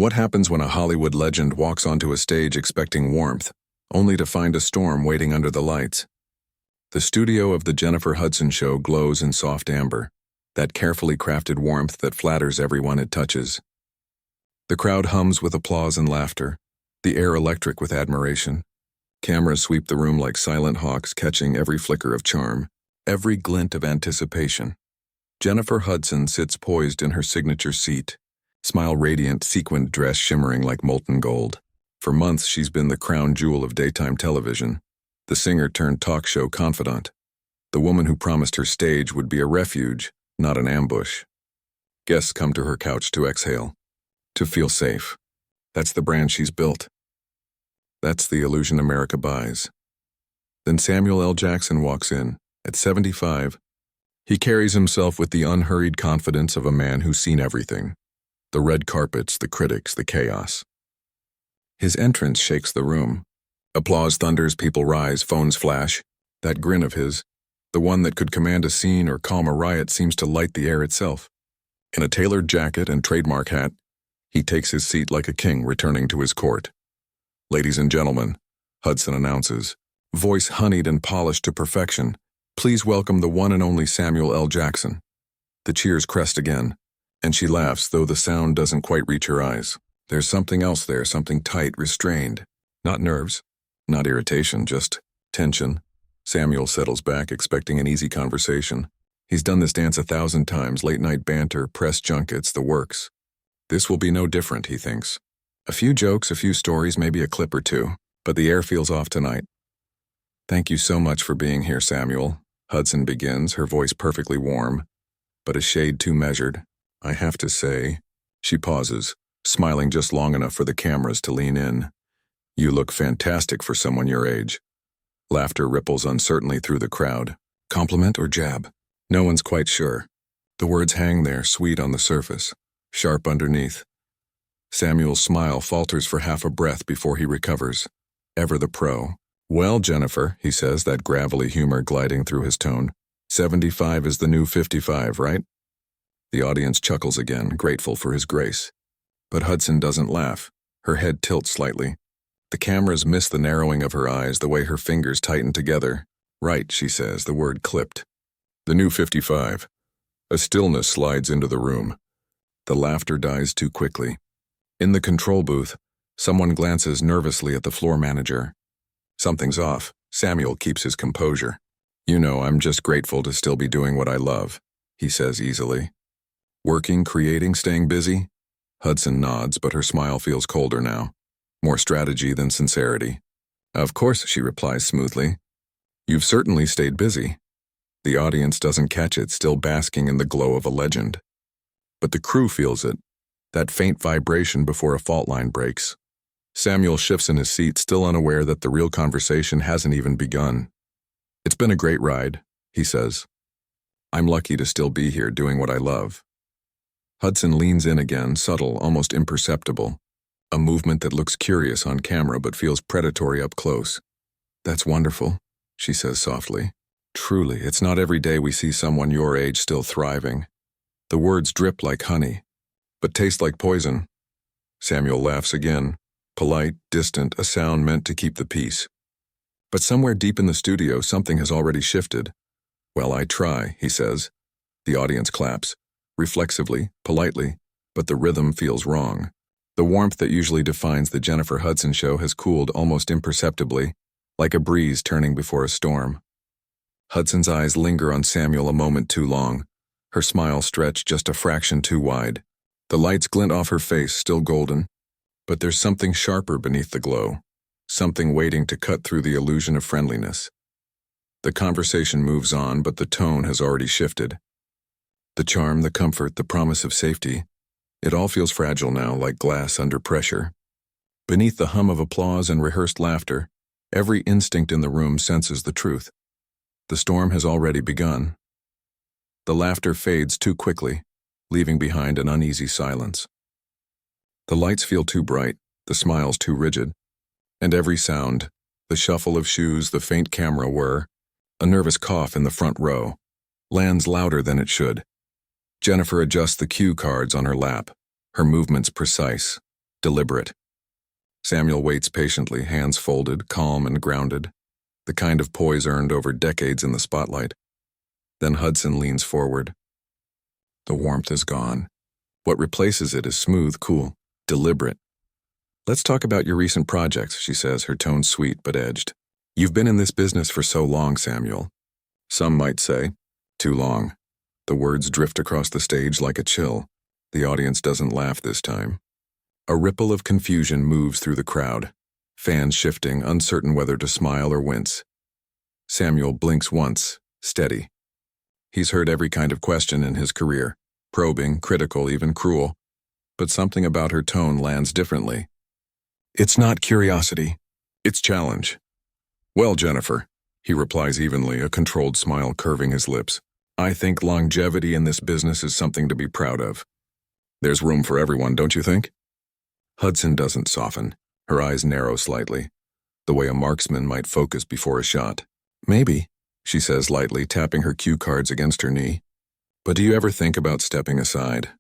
What happens when a Hollywood legend walks onto a stage expecting warmth, only to find a storm waiting under the lights? The studio of the Jennifer Hudson Show glows in soft amber, that carefully crafted warmth that flatters everyone it touches. The crowd hums with applause and laughter, the air electric with admiration. Cameras sweep the room like silent hawks, catching every flicker of charm, every glint of anticipation. Jennifer Hudson sits poised in her signature seat, smile radiant, sequined dress shimmering like molten gold. For months she's been the crown jewel of daytime television, the singer-turned-talk show confidant, the woman who promised her stage would be a refuge, not an ambush. Guests come to her couch to exhale, to feel safe. That's the brand she's built. That's the illusion America buys. Then Samuel L. Jackson walks in. At 75, he carries himself with the unhurried confidence of a man who's seen everything. The red carpets, the critics, the chaos. His entrance shakes the room. Applause thunders, people rise, phones flash. That grin of his, the one that could command a scene or calm a riot, seems to light the air itself. In a tailored jacket and trademark hat, he takes his seat like a king returning to his court. "Ladies and gentlemen," Hudson announces, voice honeyed and polished to perfection, "please welcome the one and only Samuel L. Jackson." The cheers crest again, and she laughs, though the sound doesn't quite reach her eyes. There's something else there, something tight, restrained. Not nerves, not irritation, just tension. Samuel settles back, expecting an easy conversation. He's done this dance 1,000 times, late-night banter, press junkets, the works. This will be no different, he thinks. A few jokes, a few stories, maybe a clip or two, but the air feels off tonight. "Thank you so much for being here, Samuel," Hudson begins, her voice perfectly warm, but a shade too measured. "I have to say," she pauses, smiling just long enough for the cameras to lean in, "you look fantastic for someone your age." Laughter ripples uncertainly through the crowd. Compliment or jab? No one's quite sure. The words hang there, sweet on the surface, sharp underneath. Samuel's smile falters for half a breath before he recovers. Ever the pro. "Well, Jennifer," he says, that gravelly humor gliding through his tone, 75 is the new 55, right?" The audience chuckles again, grateful for his grace. But Hudson doesn't laugh. Her head tilts slightly. The cameras miss the narrowing of her eyes, the way her fingers tighten together. "Right," she says, the word clipped. "The new 55. A stillness slides into the room. The laughter dies too quickly. In the control booth, someone glances nervously at the floor manager. Something's off. Samuel keeps his composure. "You know, I'm just grateful to still be doing what I love," he says easily. "Working, creating, staying busy?" Hudson nods, but her smile feels colder now. More strategy than sincerity. "Of course," she replies smoothly. "You've certainly stayed busy." The audience doesn't catch it, still basking in the glow of a legend. But the crew feels it, that faint vibration before a fault line breaks. Samuel shifts in his seat, still unaware that the real conversation hasn't even begun. "It's been a great ride," he says. "I'm lucky to still be here doing what I love." Hudson leans in again, subtle, almost imperceptible. A movement that looks curious on camera but feels predatory up close. "That's wonderful," she says softly. "Truly, it's not every day we see someone your age still thriving." The words drip like honey, but taste like poison. Samuel laughs again, polite, distant, a sound meant to keep the peace. But somewhere deep in the studio, something has already shifted. "Well, I try," he says. The audience claps, reflexively, politely, but the rhythm feels wrong. The warmth that usually defines the Jennifer Hudson Show has cooled almost imperceptibly, like a breeze turning before a storm. Hudson's eyes linger on Samuel a moment too long, her smile stretched just a fraction too wide. The lights glint off her face, still golden. But there's something sharper beneath the glow, something waiting to cut through the illusion of friendliness. The conversation moves on, but the tone has already shifted. The charm, the comfort, the promise of safety, it all feels fragile now, like glass under pressure. Beneath the hum of applause and rehearsed laughter, every instinct in the room senses the truth. The storm has already begun. The laughter fades too quickly, leaving behind an uneasy silence. The lights feel too bright, the smiles too rigid, and every sound, the shuffle of shoes, the faint camera whir, a nervous cough in the front row, lands louder than it should. Jennifer adjusts the cue cards on her lap, her movements precise. deliberate. Samuel waits patiently, hands folded, calm and grounded, the kind of poise earned over decades in the spotlight. Then Hudson leans forward. The warmth is gone. What replaces it is smooth, cool, deliberate. "Let's talk about your recent projects," she says, her tone sweet but edged. "You've been in this business for so long, Samuel." Some might say, too long. The words drift across the stage like a chill. The audience doesn't laugh this time. A ripple of confusion moves through the crowd, fans shifting, uncertain whether to smile or wince. Samuel blinks once, steady. He's heard every kind of question in his career, probing, critical, even cruel. But something about her tone lands differently. It's not curiosity, it's challenge. "Well, Jennifer," he replies evenly, a controlled smile curving his lips, "I think longevity in this business is something to be proud of. There's room for everyone, don't you think?" Hudson doesn't soften. Her eyes narrow slightly, the way a marksman might focus before a shot. "Maybe," she says lightly, tapping her cue cards against her knee. "But do you ever think about stepping aside?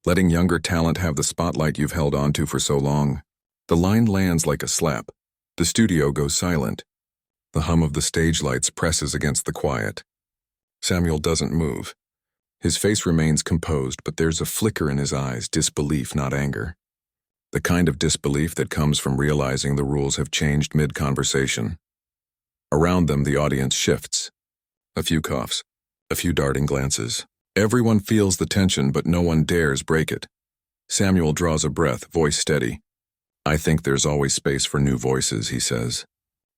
Letting younger talent have the spotlight you've held onto for so long?" The line lands like a slap. The studio goes silent. The hum of the stage lights presses against the quiet. Samuel doesn't move. His face remains composed, but there's a flicker in his eyes, disbelief, not anger. The kind of disbelief that comes from realizing the rules have changed mid-conversation. Around them, the audience shifts. A few coughs, a few darting glances. Everyone feels the tension, but no one dares break it. Samuel draws a breath, voice steady. "I think there's always space for new voices," he says.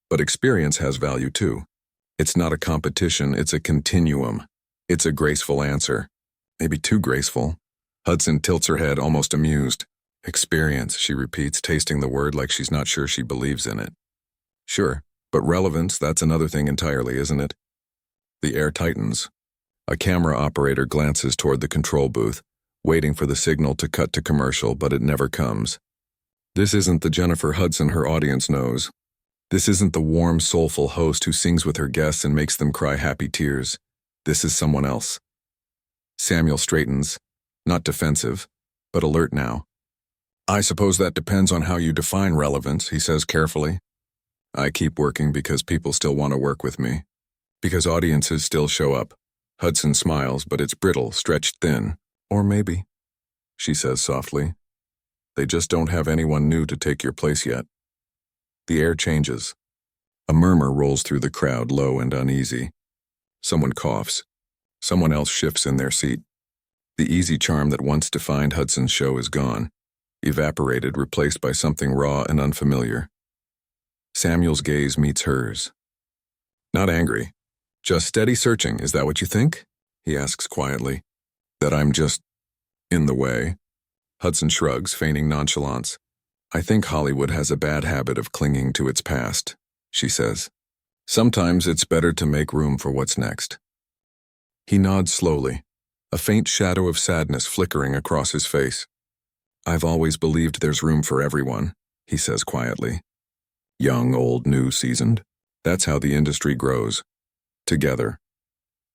"But experience has value too. It's not a competition, it's a continuum. It's a graceful answer. Maybe too graceful." Hudson tilts her head, almost amused. "Experience," she repeats, tasting the word like she's not sure she believes in it. "Sure, but relevance, that's another thing entirely, isn't it?" The air tightens. A camera operator glances toward the control booth, waiting for the signal to cut to commercial, but it never comes. This isn't the Jennifer Hudson her audience knows. This isn't the warm, soulful host who sings with her guests and makes them cry happy tears. This is someone else. Samuel straightens, not defensive, but alert now. "I suppose that depends on how you define relevance," he says carefully. "I keep working because people still want to work with me. Because audiences still show up." Hudson smiles, but it's brittle, stretched thin. "Or maybe," she says softly, "they just don't have anyone new to take your place yet." The air changes. A murmur rolls through the crowd, low and uneasy. Someone coughs. Someone else shifts in their seat. The easy charm that once defined Hudson's show is gone, evaporated, replaced by something raw and unfamiliar. Samuel's gaze meets hers. "Not angry. Just steady searching, is that what you think?" he asks quietly. "That I'm just in the way?" Hudson shrugs, feigning nonchalance. "I think Hollywood has a bad habit of clinging to its past," she says. "Sometimes it's better to make room for what's next." He nods slowly, a faint shadow of sadness flickering across his face. "I've always believed there's room for everyone," he says quietly. "Young, old, new, seasoned. That's how the industry grows. Together."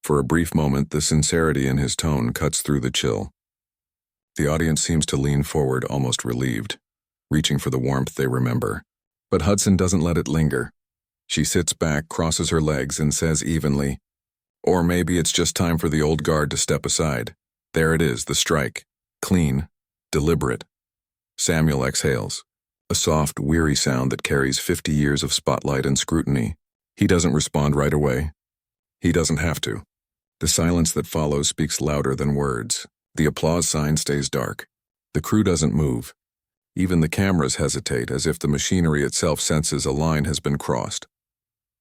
For a brief moment, the sincerity in his tone cuts through the chill. The audience seems to lean forward, almost relieved, reaching for the warmth they remember. But Hudson doesn't let it linger. She sits back, crosses her legs, and says evenly, "Or maybe it's just time for the old guard to step aside. There it is, the strike. Clean, deliberate." Samuel exhales, a soft, weary sound that carries 50 years of spotlight and scrutiny. He doesn't respond right away. He doesn't have to. The silence that follows speaks louder than words. The applause sign stays dark. The crew doesn't move. Even the cameras hesitate, as if the machinery itself senses a line has been crossed.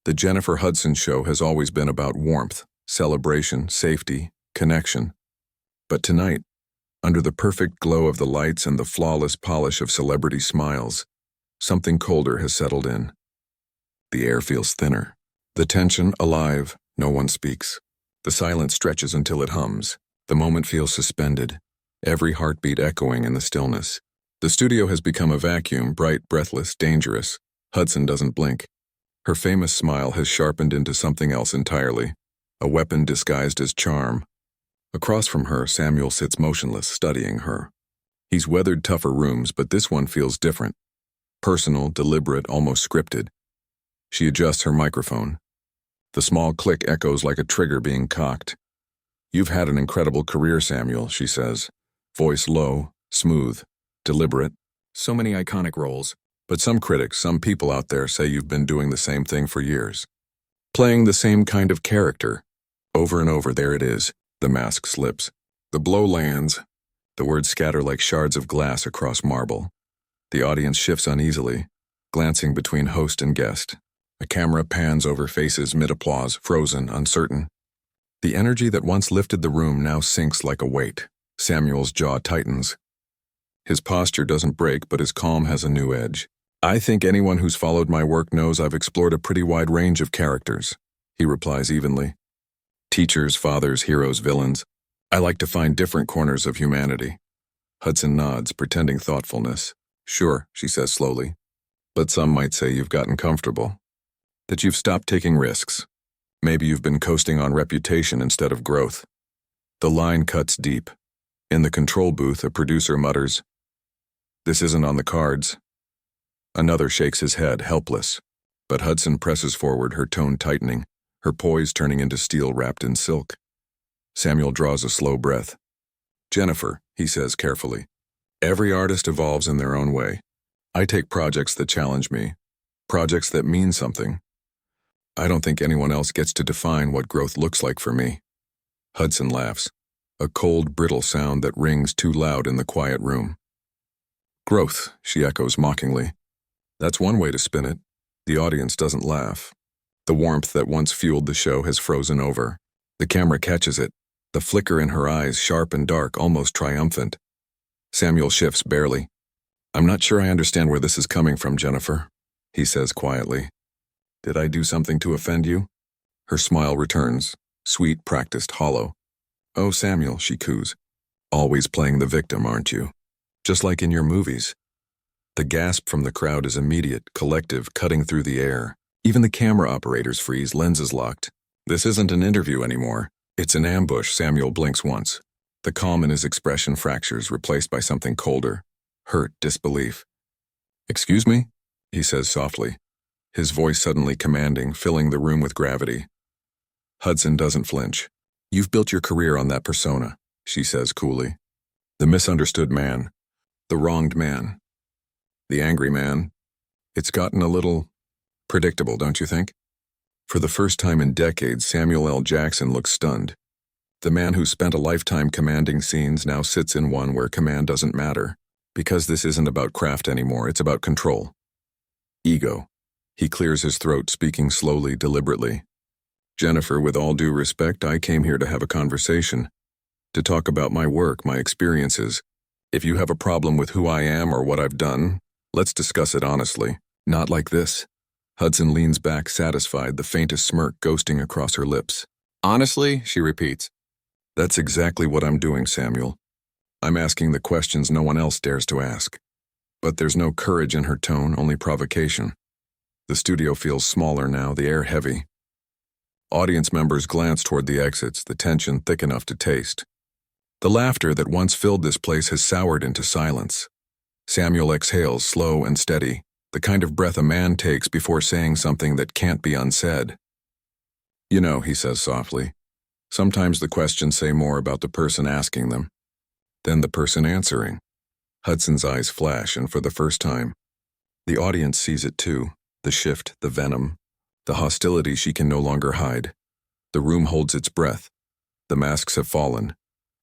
The Jennifer Hudson show has always been about warmth, celebration, safety, connection. But tonight, under the perfect glow of the lights and the flawless polish of celebrity smiles, something colder has settled in. The air feels thinner. The tension alive, no one speaks. The silence stretches until it hums. The moment feels suspended, every heartbeat echoing in the stillness. The studio has become a vacuum, bright, breathless, dangerous. Hudson doesn't blink. Her famous smile has sharpened into something else entirely, a weapon disguised as charm. Across from her, Samuel sits motionless, studying her. He's weathered tougher rooms, but this one feels different. Personal, deliberate, almost scripted. She adjusts her microphone. The small click echoes like a trigger being cocked. "You've had an incredible career, Samuel," she says. Voice low, smooth, deliberate. "So many iconic roles. But some critics, some people out there say you've been doing the same thing for years. Playing the same kind of character. Over and over, there it is. The mask slips. The blow lands. The words scatter like shards of glass across marble. The audience shifts uneasily, glancing between host and guest. A camera pans over faces mid-applause, frozen, uncertain. The energy that once lifted the room now sinks like a weight. Samuel's jaw tightens. His posture doesn't break, but his calm has a new edge. "I think anyone who's followed my work knows I've explored a pretty wide range of characters," he replies evenly. "Teachers, fathers, heroes, villains. I like to find different corners of humanity." Hudson nods, pretending thoughtfulness. "Sure," she says slowly. "But some might say you've gotten comfortable. That you've stopped taking risks. Maybe you've been coasting on reputation instead of growth." The line cuts deep. In the control booth, a producer mutters, "This isn't on the cards." Another shakes his head, helpless. But Hudson presses forward, her tone tightening, her poise turning into steel wrapped in silk. Samuel draws a slow breath. "Jennifer," he says carefully, "every artist evolves in their own way. I take projects that challenge me, projects that mean something. I don't think anyone else gets to define what growth looks like for me." Hudson laughs, a cold, brittle sound that rings too loud in the quiet room. "Growth," she echoes mockingly. "That's one way to spin it." The audience doesn't laugh. The warmth that once fueled the show has frozen over. The camera catches it, the flicker in her eyes sharp and dark, almost triumphant. Samuel shifts barely. "I'm not sure I understand where this is coming from, Jennifer," he says quietly. "Did I do something to offend you?" Her smile returns, sweet, practiced, hollow. "Oh, Samuel," she coos. "Always playing the victim, aren't you? Just like in your movies." The gasp from the crowd is immediate, collective, cutting through the air. Even the camera operators freeze, lenses locked. This isn't an interview anymore. It's an ambush. Samuel blinks once. The calm in his expression fractures, replaced by something colder. Hurt, disbelief. "Excuse me?" he says softly, his voice suddenly commanding, filling the room with gravity. Hudson doesn't flinch. "You've built your career on that persona," she says coolly. "The misunderstood man. The wronged man. The angry man. It's gotten a little predictable, don't you think?" For the first time in decades, Samuel L. Jackson looks stunned. The man who spent a lifetime commanding scenes now sits in one where command doesn't matter. Because this isn't about craft anymore, it's about control. Ego. He clears his throat, speaking slowly, deliberately. "Jennifer, with all due respect, I came here to have a conversation. To talk about my work, my experiences. If you have a problem with who I am or what I've done, let's discuss it honestly. Not like this." Hudson leans back, satisfied, the faintest smirk ghosting across her lips. "Honestly," she repeats. "That's exactly what I'm doing, Samuel. I'm asking the questions no one else dares to ask." But there's no courage in her tone, only provocation. The studio feels smaller now, the air heavy. Audience members glance toward the exits, the tension thick enough to taste. The laughter that once filled this place has soured into silence. Samuel exhales, slow and steady, the kind of breath a man takes before saying something that can't be unsaid. "You know," he says softly, "sometimes the questions say more about the person asking them than the person answering." Hudson's eyes flash, and for the first time, the audience sees it too, the shift, the venom, the hostility she can no longer hide. The room holds its breath. The masks have fallen,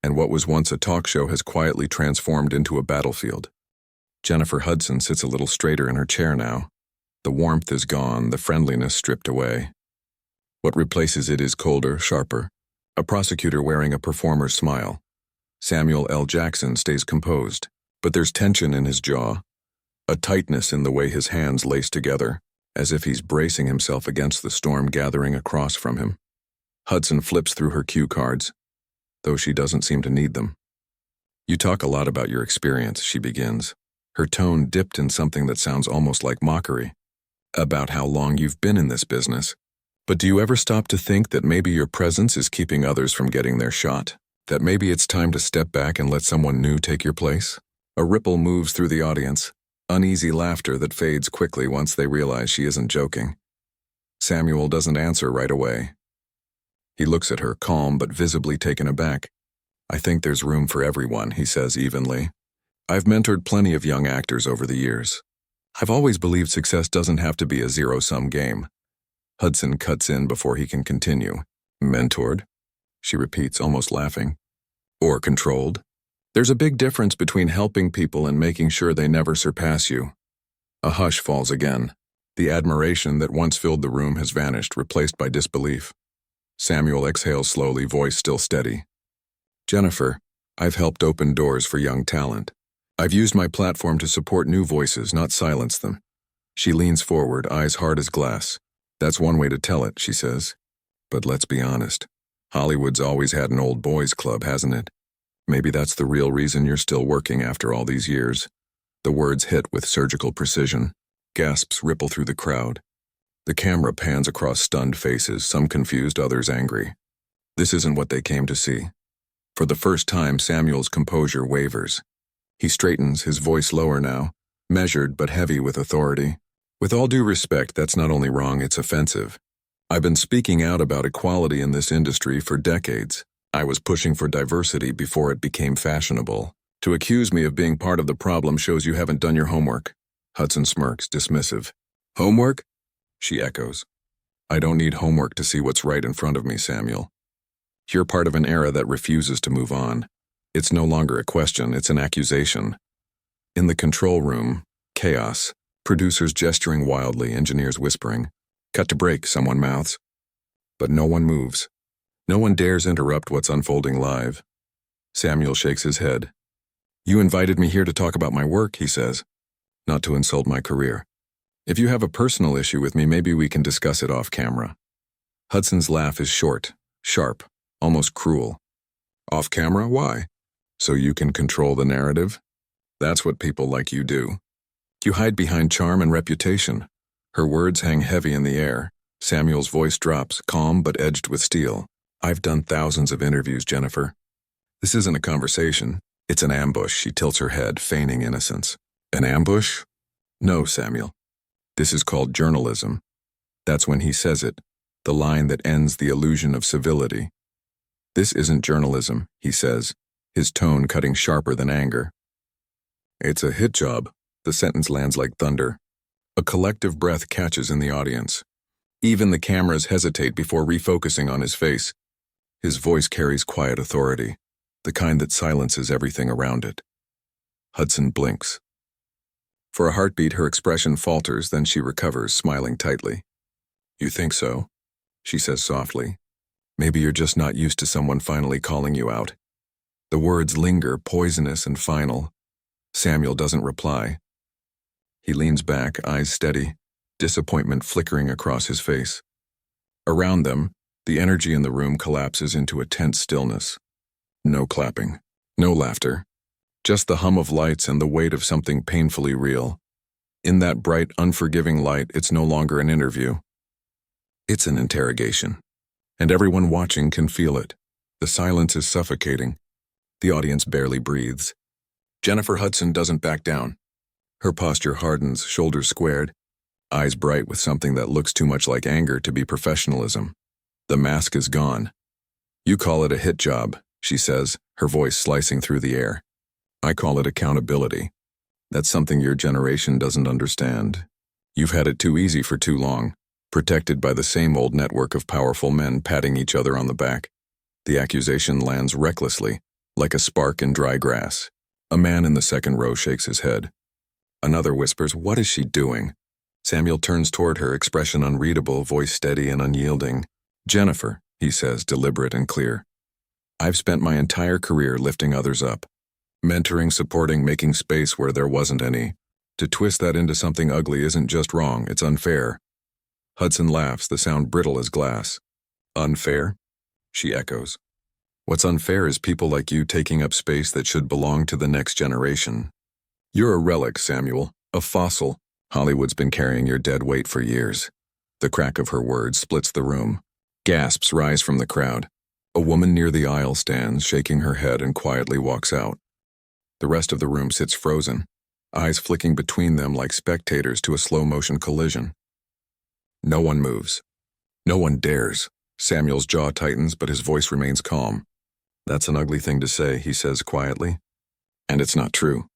and what was once a talk show has quietly transformed into a battlefield. Jennifer Hudson sits a little straighter in her chair now. The warmth is gone, the friendliness stripped away. What replaces it is colder, sharper, a prosecutor wearing a performer's smile. Samuel L. Jackson stays composed, but there's tension in his jaw, a tightness in the way his hands lace together, as if he's bracing himself against the storm gathering across from him. Hudson flips through her cue cards, though she doesn't seem to need them. "You talk a lot about your experience," she begins, her tone dipped in something that sounds almost like mockery. "About how long you've been in this business. But do you ever stop to think that maybe your presence is keeping others from getting their shot? That maybe it's time to step back and let someone new take your place?" A ripple moves through the audience, uneasy laughter that fades quickly once they realize she isn't joking. Samuel doesn't answer right away. He looks at her, calm but visibly taken aback. "I think there's room for everyone," he says evenly. "I've mentored plenty of young actors over the years. I've always believed success doesn't have to be a zero-sum game." Hudson cuts in before he can continue. "Mentored?" she repeats, almost laughing. "Or controlled? There's a big difference between helping people and making sure they never surpass you." A hush falls again. The admiration that once filled the room has vanished, replaced by disbelief. Samuel exhales slowly, voice still steady. "Jennifer, I've helped open doors for young talent. I've used my platform to support new voices, not silence them." She leans forward, eyes hard as glass. "That's one way to tell it," she says. "But let's be honest. Hollywood's always had an old boys club, hasn't it? Maybe that's the real reason you're still working after all these years." The words hit with surgical precision. Gasps ripple through the crowd. The camera pans across stunned faces, some confused, others angry. This isn't what they came to see. For the first time, Samuel's composure wavers. He straightens, his voice lower now, measured but heavy with authority. "With all due respect, that's not only wrong, it's offensive. I've been speaking out about equality in this industry for decades. I was pushing for diversity before it became fashionable. To accuse me of being part of the problem shows you haven't done your homework." Hudson smirks, dismissive. "Homework?" she echoes. "I don't need homework to see what's right in front of me, Samuel. You're part of an era that refuses to move on. It's no longer a question, it's an accusation." In the control room, chaos. Producers gesturing wildly, engineers whispering. "Cut to break," someone mouths. But no one moves. No one dares interrupt what's unfolding live. Samuel shakes his head. "You invited me here to talk about my work," he says. "Not to insult my career. If you have a personal issue with me, maybe we can discuss it off camera." Hudson's laugh is short, sharp, almost cruel. "Off camera? Why? So you can control the narrative? That's what people like you do. You hide behind charm and reputation." Her words hang heavy in the air. Samuel's voice drops, calm but edged with steel. "I've done thousands of interviews, Jennifer. This isn't a conversation. It's an ambush." She tilts her head, feigning innocence. "An ambush? No, Samuel. This is called journalism." That's when he says it, the line that ends the illusion of civility. "This isn't journalism," he says, his tone cutting sharper than anger. "It's a hit job." The sentence lands like thunder. A collective breath catches in the audience. Even the cameras hesitate before refocusing on his face. His voice carries quiet authority, the kind that silences everything around it. Hudson blinks. For a heartbeat, her expression falters, then she recovers, smiling tightly. "You think so?" she says softly. "Maybe you're just not used to someone finally calling you out." The words linger, poisonous and final. Samuel doesn't reply. He leans back, eyes steady, disappointment flickering across his face. Around them, the energy in the room collapses into a tense stillness. No clapping, no laughter, just the hum of lights and the weight of something painfully real. In that bright, unforgiving light, it's no longer an interview. It's an interrogation. And everyone watching can feel it. The silence is suffocating. The audience barely breathes. Jennifer Hudson doesn't back down. Her posture hardens, shoulders squared, eyes bright with something that looks too much like anger to be professionalism. The mask is gone. "You call it a hit job," she says, her voice slicing through the air. "I call it accountability. That's something your generation doesn't understand. You've had it too easy for too long, protected by the same old network of powerful men patting each other on the back." The accusation lands recklessly, like a spark in dry grass. A man in the second row shakes his head. Another whispers, "What is she doing?" Samuel turns toward her, expression unreadable, voice steady and unyielding. "Jennifer," he says, deliberate and clear. "I've spent my entire career lifting others up. Mentoring, supporting, making space where there wasn't any. To twist that into something ugly isn't just wrong, it's unfair." Hudson laughs, the sound brittle as glass. "Unfair?" she echoes. "What's unfair is people like you taking up space that should belong to the next generation. You're a relic, Samuel, a fossil. Hollywood's been carrying your dead weight for years." The crack of her words splits the room. Gasps rise from the crowd. A woman near the aisle stands, shaking her head, and quietly walks out. The rest of the room sits frozen, eyes flicking between them like spectators to a slow-motion collision. No one moves. No one dares. Samuel's jaw tightens, but his voice remains calm. That's an ugly thing to say, he says quietly. And it's not true.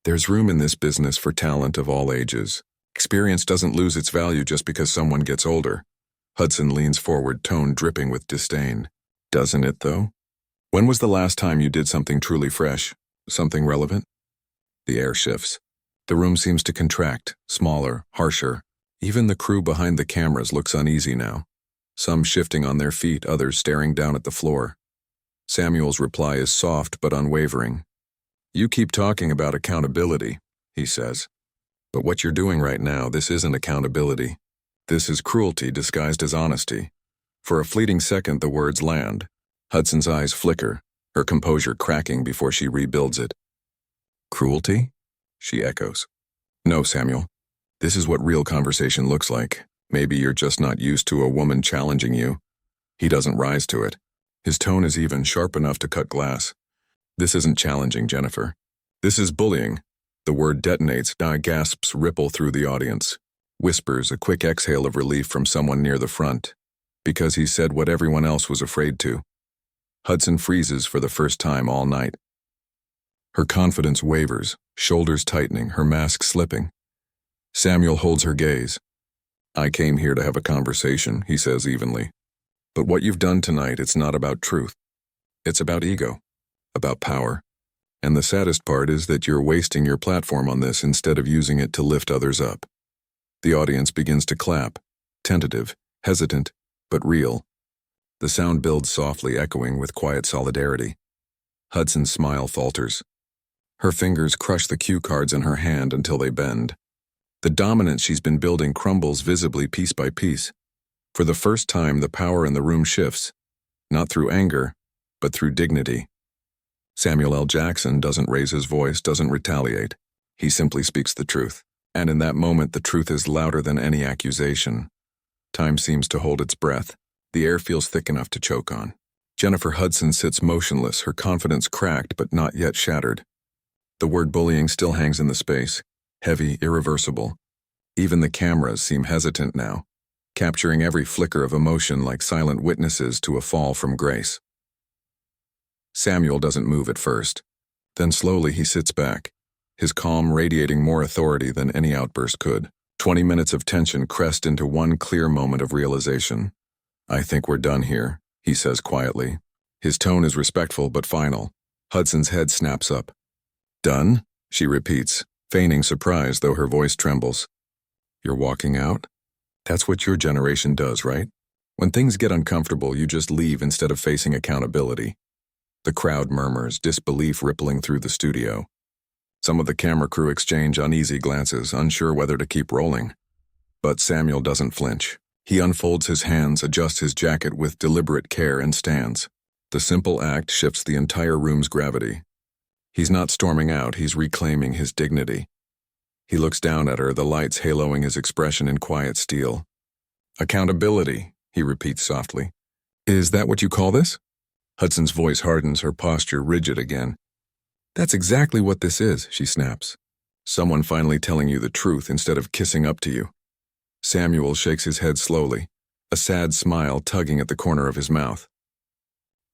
There's room in this business for talent of all ages. Experience doesn't lose its value just because someone gets older. Hudson leans forward, tone dripping with disdain. Doesn't it, though? When was the last time you did something truly fresh? Something relevant? The air shifts. The room seems to contract, smaller, harsher. Even the crew behind the cameras looks uneasy now. Some shifting on their feet, others staring down at the floor. Samuel's reply is soft but unwavering. You keep talking about accountability, he says. But what you're doing right now, this isn't accountability. This is cruelty disguised as honesty. For a fleeting second, the words land. Hudson's eyes flicker, her composure cracking before she rebuilds it. Cruelty? She echoes. No, Samuel. This is what real conversation looks like. Maybe you're just not used to a woman challenging you. He doesn't rise to it. His tone is even sharp enough to cut glass. This isn't challenging, Jennifer. This is bullying. The word detonates, gasps ripple through the audience. Whispers, a quick exhale of relief from someone near the front. Because he said what everyone else was afraid to. Hudson freezes for the first time all night. Her confidence wavers, shoulders tightening, her mask slipping. Samuel holds her gaze. I came here to have a conversation, he says evenly. But what you've done tonight, it's not about truth. It's about ego, about power. And the saddest part is that you're wasting your platform on this instead of using it to lift others up. The audience begins to clap, tentative, hesitant, but real. The sound builds softly, echoing with quiet solidarity. Hudson's smile falters. Her fingers crush the cue cards in her hand until they bend. The dominance she's been building crumbles visibly piece by piece. For the first time, the power in the room shifts, not through anger, but through dignity. Samuel L. Jackson doesn't raise his voice, doesn't retaliate. He simply speaks the truth. And in that moment, the truth is louder than any accusation. Time seems to hold its breath. The air feels thick enough to choke on. Jennifer Hudson sits motionless, her confidence cracked but not yet shattered. The word bullying still hangs in the space, heavy, irreversible. Even the cameras seem hesitant now, capturing every flicker of emotion like silent witnesses to a fall from grace. Samuel doesn't move at first. Then slowly he sits back, his calm radiating more authority than any outburst could. 20 minutes of tension crest into one clear moment of realization. I think we're done here, he says quietly. His tone is respectful but final. Hudson's head snaps up. Done? She repeats, feigning surprise though her voice trembles. You're walking out? That's what your generation does, right? When things get uncomfortable, you just leave instead of facing accountability. The crowd murmurs, disbelief rippling through the studio. Some of the camera crew exchange uneasy glances, unsure whether to keep rolling. But Samuel doesn't flinch. He unfolds his hands, adjusts his jacket with deliberate care, and stands. The simple act shifts the entire room's gravity. He's not storming out, he's reclaiming his dignity. He looks down at her, the lights haloing his expression in quiet steel. Accountability, he repeats softly. Is that what you call this? Hudson's voice hardens, her posture rigid again. That's exactly what this is, she snaps. Someone finally telling you the truth instead of kissing up to you. Samuel shakes his head slowly, a sad smile tugging at the corner of his mouth.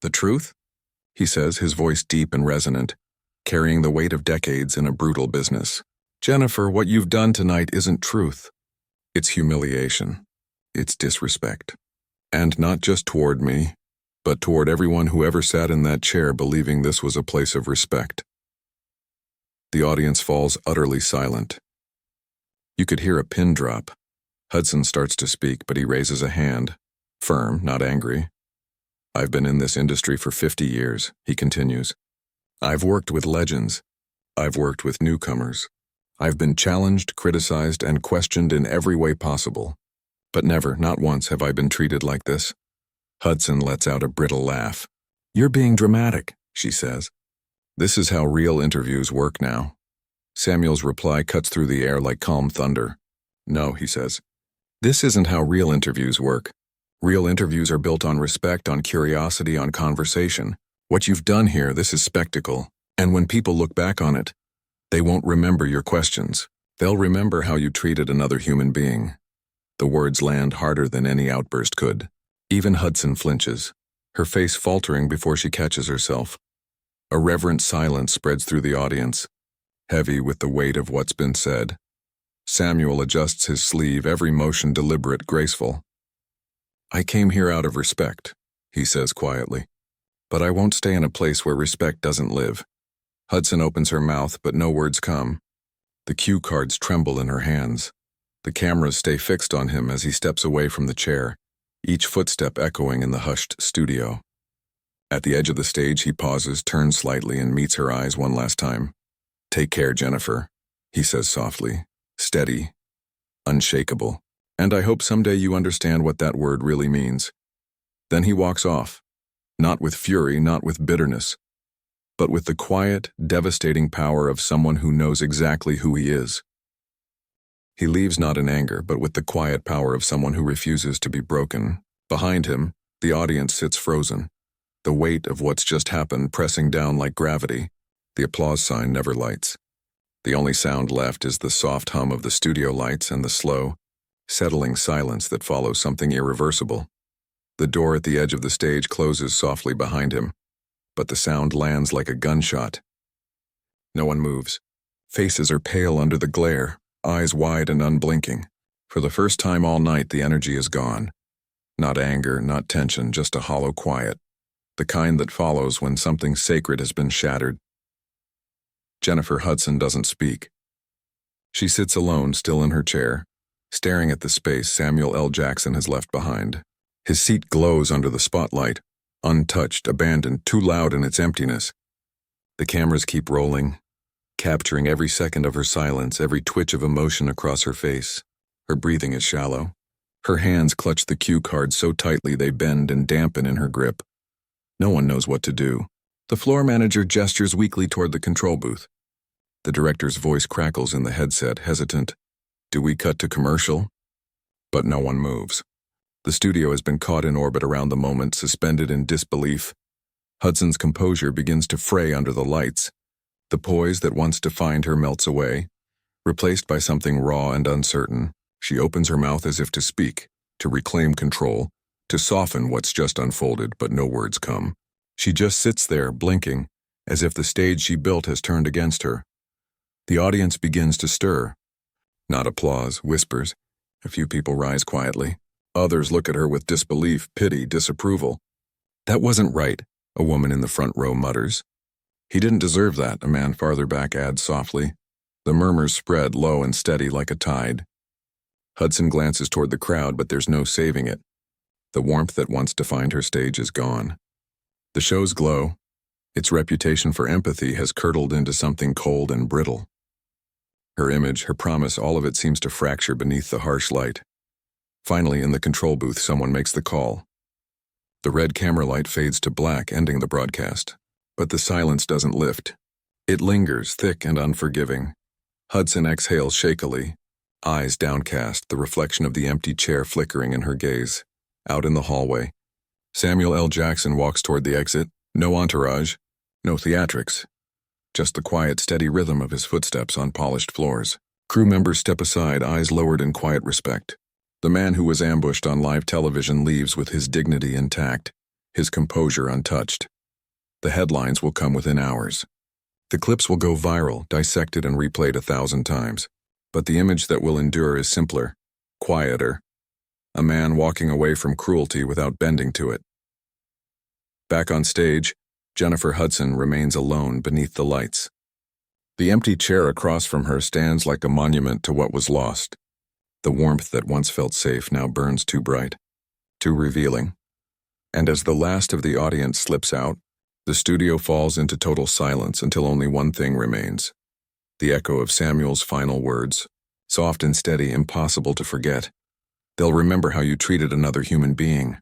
The truth? He says, his voice deep and resonant, carrying the weight of decades in a brutal business. Jennifer, what you've done tonight isn't truth. It's humiliation. It's disrespect. And not just toward me, but toward everyone who ever sat in that chair believing this was a place of respect. The audience falls utterly silent. You could hear a pin drop. Hudson starts to speak, but he raises a hand, firm, not angry. I've been in this industry for 50 years, he continues. I've worked with legends. I've worked with newcomers. I've been challenged, criticized, and questioned in every way possible. But never, not once, have I been treated like this. Hudson lets out a brittle laugh. You're being dramatic, she says. This is how real interviews work now. Samuel's reply cuts through the air like calm thunder. No, he says. This isn't how real interviews work. Real interviews are built on respect, on curiosity, on conversation. What you've done here, this is spectacle. And when people look back on it, they won't remember your questions. They'll remember how you treated another human being. The words land harder than any outburst could. Even Hudson flinches, her face faltering before she catches herself. A reverent silence spreads through the audience, heavy with the weight of what's been said. Samuel adjusts his sleeve, every motion deliberate, graceful. "I came here out of respect," he says quietly. "But I won't stay in a place where respect doesn't live." Hudson opens her mouth, but no words come. The cue cards tremble in her hands. The cameras stay fixed on him as he steps away from the chair, each footstep echoing in the hushed studio. At the edge of the stage, he pauses, turns slightly, and meets her eyes one last time. "Take care, Jennifer," he says softly, steady, unshakable. "And I hope someday you understand what that word really means." Then he walks off, not with fury, not with bitterness, but with the quiet, devastating power of someone who knows exactly who he is. He leaves not in anger, but with the quiet power of someone who refuses to be broken. Behind him, the audience sits frozen, the weight of what's just happened pressing down like gravity. The applause sign never lights. The only sound left is the soft hum of the studio lights and the slow, settling silence that follows something irreversible. The door at the edge of the stage closes softly behind him, but the sound lands like a gunshot. No one moves. Faces are pale under the glare, eyes wide and unblinking. For the first time all night, the energy is gone. Not anger, not tension, just a hollow quiet, the kind that follows when something sacred has been shattered. Jennifer Hudson doesn't speak. She sits alone, still in her chair, staring at the space Samuel L. Jackson has left behind. His seat glows under the spotlight, untouched, abandoned, too loud in its emptiness. The cameras keep rolling, capturing every second of her silence, every twitch of emotion across her face. Her breathing is shallow. Her hands clutch the cue cards so tightly they bend and dampen in her grip. No one knows what to do. The floor manager gestures weakly toward the control booth. The director's voice crackles in the headset, hesitant. "Do we cut to commercial?" But no one moves. The studio has been caught in orbit around the moment, suspended in disbelief. Hudson's composure begins to fray under the lights. The poise that once defined her melts away, replaced by something raw and uncertain. She opens her mouth as if to speak, to reclaim control, to soften what's just unfolded, but no words come. She just sits there, blinking, as if the stage she built has turned against her. The audience begins to stir. Not applause, whispers. A few people rise quietly. Others look at her with disbelief, pity, disapproval. "That wasn't right," a woman in the front row mutters. "He didn't deserve that," a man farther back adds softly. The murmurs spread, low and steady like a tide. Hudson glances toward the crowd, but there's no saving it. The warmth that once defined her stage is gone. The show's glow, its reputation for empathy, has curdled into something cold and brittle. Her image, her promise, all of it seems to fracture beneath the harsh light. Finally, in the control booth, someone makes the call. The red camera light fades to black, ending the broadcast. But the silence doesn't lift. It lingers, thick and unforgiving. Hudson exhales shakily, eyes downcast, the reflection of the empty chair flickering in her gaze. Out in the hallway, Samuel L. Jackson walks toward the exit. No entourage, no theatrics. Just the quiet, steady rhythm of his footsteps on polished floors. Crew members step aside, eyes lowered in quiet respect. The man who was ambushed on live television leaves with his dignity intact, his composure untouched. The headlines will come within hours. The clips will go viral, dissected and replayed 1,000 times. But the image that will endure is simpler, quieter. A man walking away from cruelty without bending to it. Back on stage, Jennifer Hudson remains alone beneath the lights. The empty chair across from her stands like a monument to what was lost. The warmth that once felt safe now burns too bright, too revealing. And as the last of the audience slips out, the studio falls into total silence until only one thing remains. The echo of Samuel's final words, soft and steady, impossible to forget. "They'll remember how you treated another human being."